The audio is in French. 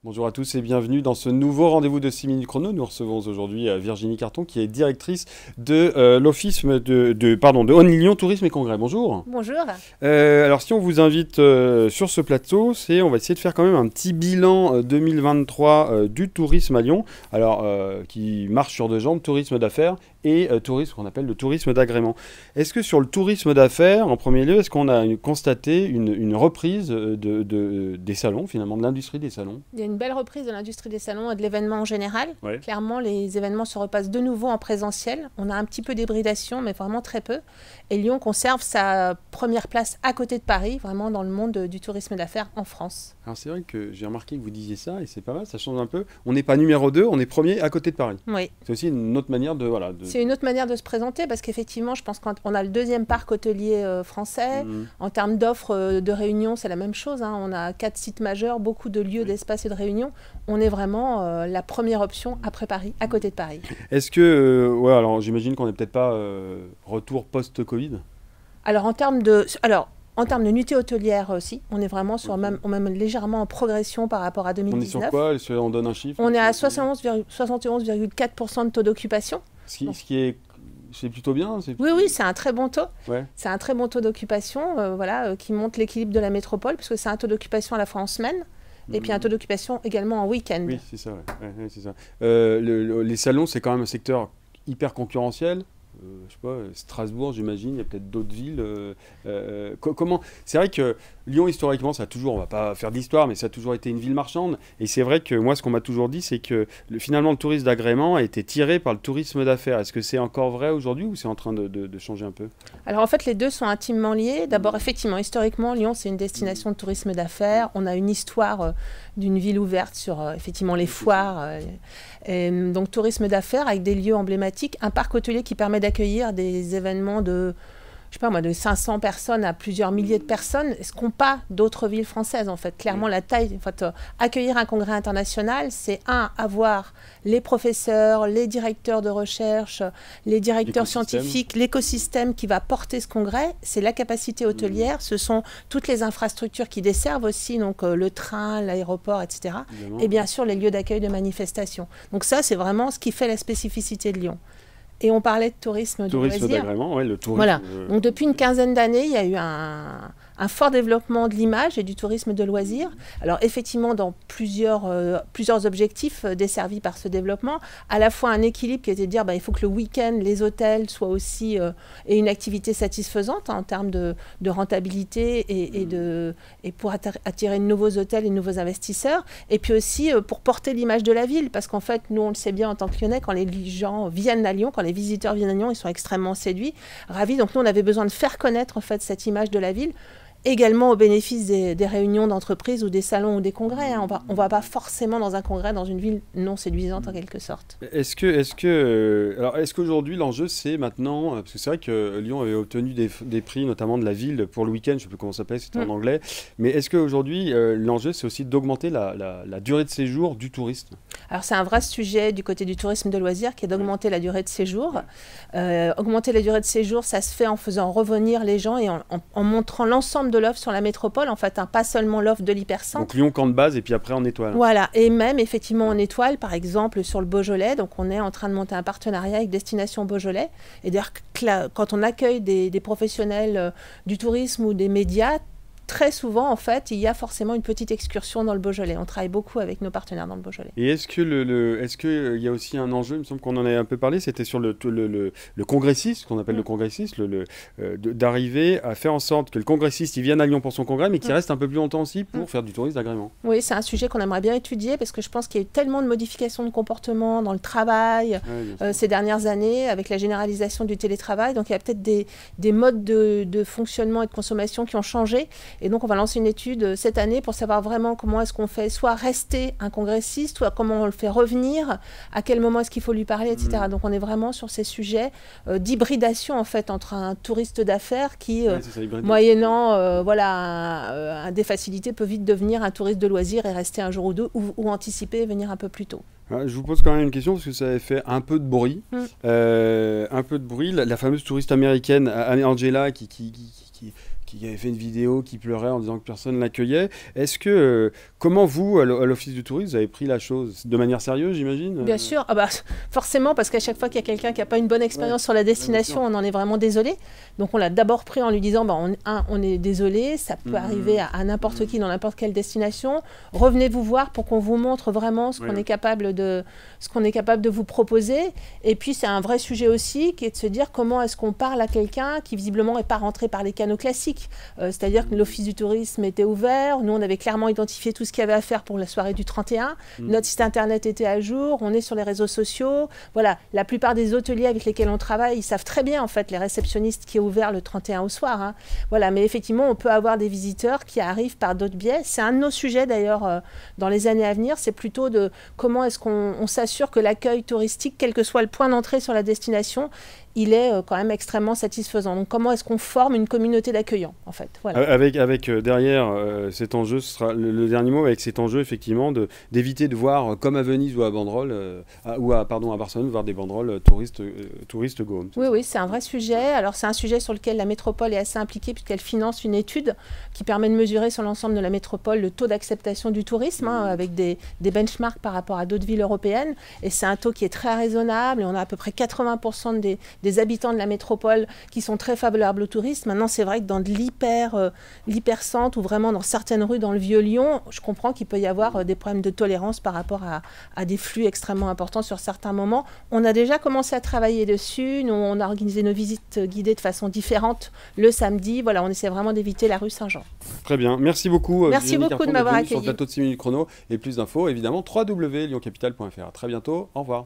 Bonjour à tous et bienvenue dans ce nouveau rendez-vous de 6 minutes chrono. Nous recevons aujourd'hui Virginie Carton qui est directrice de l'office de Only Tourisme et Congrès. Bonjour. Bonjour. Alors si on vous invite sur ce plateau, on va essayer de faire quand même un petit bilan 2023 du tourisme à Lyon. Alors qui marche sur deux jambes, tourisme d'affaires et tourisme qu'on appelle le tourisme d'agrément. Est-ce que sur le tourisme d'affaires, en premier lieu, est-ce qu'on a constaté une reprise des salons, finalement, de l'industrie des salons? Il y a une belle reprise de l'industrie des salons et de l'événement en général. Ouais. Clairement, les événements se repassent de nouveau en présentiel. On a un petit peu d'hybridation, mais vraiment très peu. Et Lyon conserve sa première place à côté de Paris, vraiment dans le monde du tourisme d'affaires en France. Alors c'est vrai que j'ai remarqué que vous disiez ça, et c'est pas mal, ça change un peu. On n'est pas numéro 2, on est premier à côté de Paris. Oui. C'est aussi une autre manière de... C'est une autre manière de se présenter, parce qu'effectivement, je pense qu'on a le deuxième parc hôtelier français. En termes d'offres de réunion, c'est la même chose, hein. On a 4 sites majeurs, beaucoup de lieux, d'espace et de réunion. On est vraiment la première option après Paris, à côté de Paris. Est-ce que... ouais, alors j'imagine qu'on n'est peut-être pas retour post-Covid. Alors, en termes de nuitées hôtelières aussi, on est vraiment sur même légèrement en progression par rapport à 2019. On est sur quoi? On donne un chiffre? On est à 71,4% de taux d'occupation. Ce qui est... C'est plutôt bien. Oui, c'est un très bon taux. Ouais. C'est un très bon taux d'occupation qui montre l'équilibre de la métropole, puisque c'est un taux d'occupation à la fois en semaine, et puis un taux d'occupation également en week-end. Oui, c'est ça. Ouais, c'est ça. Les salons, c'est quand même un secteur hyper concurrentiel. Je sais pas, Strasbourg, j'imagine, il y a peut-être d'autres villes. Comment... C'est vrai que Lyon, historiquement, ça a toujours, on va pas faire d'histoire, mais ça a toujours été une ville marchande. Et c'est vrai que moi, ce qu'on m'a toujours dit, c'est que finalement, le tourisme d'agrément a été tiré par le tourisme d'affaires. Est-ce que c'est encore vrai aujourd'hui ou c'est en train de changer un peu? Alors en fait, les deux sont intimement liés. D'abord, effectivement, historiquement, Lyon, c'est une destination de tourisme d'affaires. On a une histoire d'une ville ouverte sur effectivement les foires. Donc tourisme d'affaires avec des lieux emblématiques, un parc hôtelier qui permet d'accueillir des événements de, je sais pas moi, de 500 personnes à plusieurs milliers de personnes, ce qu'ont pas d'autres villes françaises en fait. Clairement, la taille, en fait, accueillir un congrès international, c'est avoir les professeurs, les directeurs de recherche, les directeurs scientifiques, l'écosystème qui va porter ce congrès, c'est la capacité hôtelière, ce sont toutes les infrastructures qui desservent aussi, donc le train, l'aéroport, etc. Évidemment. Et bien sûr les lieux d'accueil de manifestations. Donc ça, c'est vraiment ce qui fait la spécificité de Lyon. Et on parlait de tourisme de loisirs. D'agrément, ouais, le tourisme. Voilà. Donc depuis une quinzaine d'années, il y a eu un fort développement de l'image et du tourisme de loisirs. Alors effectivement, dans plusieurs objectifs desservis par ce développement, à la fois un équilibre qui était de dire il faut que le week-end, les hôtels soient aussi aient une activité satisfaisante en termes de rentabilité et pour attirer de nouveaux hôtels et de nouveaux investisseurs. Et puis aussi pour porter l'image de la ville, parce qu'en fait, nous on le sait bien en tant que Lyonnais, quand les gens viennent à Lyon, quand les visiteurs viennent à Lyon, ils sont extrêmement séduits, ravis. Donc nous on avait besoin de faire connaître en fait cette image de la ville, également au bénéfice des réunions d'entreprise ou des salons ou des congrès. Hein. On va pas forcément dans un congrès dans une ville non séduisante en quelque sorte. Est-ce qu'aujourd'hui l'enjeu c'est maintenant, parce que c'est vrai que Lyon avait obtenu des prix notamment de la ville pour le week-end, je ne sais plus comment ça s'appelle, c'était en anglais, mais est-ce qu'aujourd'hui l'enjeu c'est aussi d'augmenter la durée de séjour du touriste? Alors c'est un vrai sujet du côté du tourisme de loisirs qui est d'augmenter la durée de séjour. Augmenter la durée de séjour, ça se fait en faisant revenir les gens et en montrant l'ensemble de l'offre sur la métropole, en fait, pas seulement l'offre de l'hypercentre. Donc Lyon camp de base et puis après en étoile. Voilà, et même effectivement en étoile, par exemple sur le Beaujolais. Donc on est en train de monter un partenariat avec Destination Beaujolais. Et d'ailleurs, quand on accueille des professionnels du tourisme ou des médias, très souvent, en fait, il y a forcément une petite excursion dans le Beaujolais. On travaille beaucoup avec nos partenaires dans le Beaujolais. Et est-ce qu'il y a aussi un enjeu, il me semble qu'on en a un peu parlé, c'était sur le congressiste, ce qu'on appelle le congressiste, d'arriver à faire en sorte que le congressiste, il vienne à Lyon pour son congrès, mais qu'il reste un peu plus longtemps aussi pour faire du tourisme d'agrément. Oui, c'est un sujet qu'on aimerait bien étudier, parce que je pense qu'il y a eu tellement de modifications de comportement dans le travail ces dernières années, avec la généralisation du télétravail. Donc il y a peut-être des modes de fonctionnement et de consommation qui ont changé. Et donc, on va lancer une étude cette année pour savoir vraiment comment est-ce qu'on fait soit rester un congressiste, soit comment on le fait revenir, à quel moment est-ce qu'il faut lui parler, etc. Donc, on est vraiment sur ces sujets d'hybridation, en fait, entre un touriste d'affaires qui, moyennant des facilités, peut vite devenir un touriste de loisirs et rester un jour ou deux, ou anticiper et venir un peu plus tôt. Je vous pose quand même une question, parce que ça avait fait un peu de bruit. La fameuse touriste américaine, Angela, qui qui avait fait une vidéo, qui pleurait en disant que personne ne l'accueillait. Est-ce que, comment vous, à l'Office du tourisme, vous avez pris la chose de manière sérieuse, j'imagine? Bien sûr, forcément, parce qu'à chaque fois qu'il y a quelqu'un qui n'a pas une bonne expérience sur la destination, on en est vraiment désolé. Donc on l'a d'abord pris en lui disant, on est désolé, ça peut arriver à n'importe qui dans n'importe quelle destination. Revenez vous voir pour qu'on vous montre vraiment ce qu'on est capable de vous proposer. Et puis c'est un vrai sujet aussi, qui est de se dire comment est-ce qu'on parle à quelqu'un qui visiblement n'est pas rentré par les canaux classiques. C'est-à-dire que l'Office du tourisme était ouvert, nous on avait clairement identifié tout ce qu'il y avait à faire pour la soirée du 31, notre site internet était à jour, on est sur les réseaux sociaux. Voilà, la plupart des hôteliers avec lesquels on travaille, ils savent très bien en fait les réceptionnistes qui est ouvert le 31 au soir. Hein. Voilà, mais effectivement on peut avoir des visiteurs qui arrivent par d'autres biais. C'est un de nos sujets d'ailleurs dans les années à venir, c'est plutôt de comment est-ce qu'on s'assure que l'accueil touristique, quel que soit le point d'entrée sur la destination, il est quand même extrêmement satisfaisant. Donc comment est-ce qu'on forme une communauté d'accueillants en fait, voilà. Avec derrière cet enjeu, ce sera le dernier mot, avec cet enjeu effectivement d'éviter de voir comme à Venise ou à Bandrol, à Barcelone, voir des banderoles touristes go home. Oui, c'est un vrai sujet. Alors c'est un sujet sur lequel la métropole est assez impliquée puisqu'elle finance une étude qui permet de mesurer sur l'ensemble de la métropole le taux d'acceptation du tourisme avec des benchmarks par rapport à d'autres villes européennes. Et c'est un taux qui est très raisonnable et on a à peu près 80% des habitants de la métropole qui sont très favorables au tourisme. Maintenant, c'est vrai que dans de l'hypercentre ou vraiment dans certaines rues dans le Vieux-Lyon, je comprends qu'il peut y avoir des problèmes de tolérance par rapport à des flux extrêmement importants sur certains moments. On a déjà commencé à travailler dessus. Nous, on a organisé nos visites guidées de façon différente le samedi. Voilà, on essaie vraiment d'éviter la rue Saint-Jean. Très bien. Merci beaucoup. Merci beaucoup de m'avoir accueilli. Sur le plateau de 6 minutes chrono et plus d'infos, évidemment, www.lyoncapital.fr. À très bientôt. Au revoir.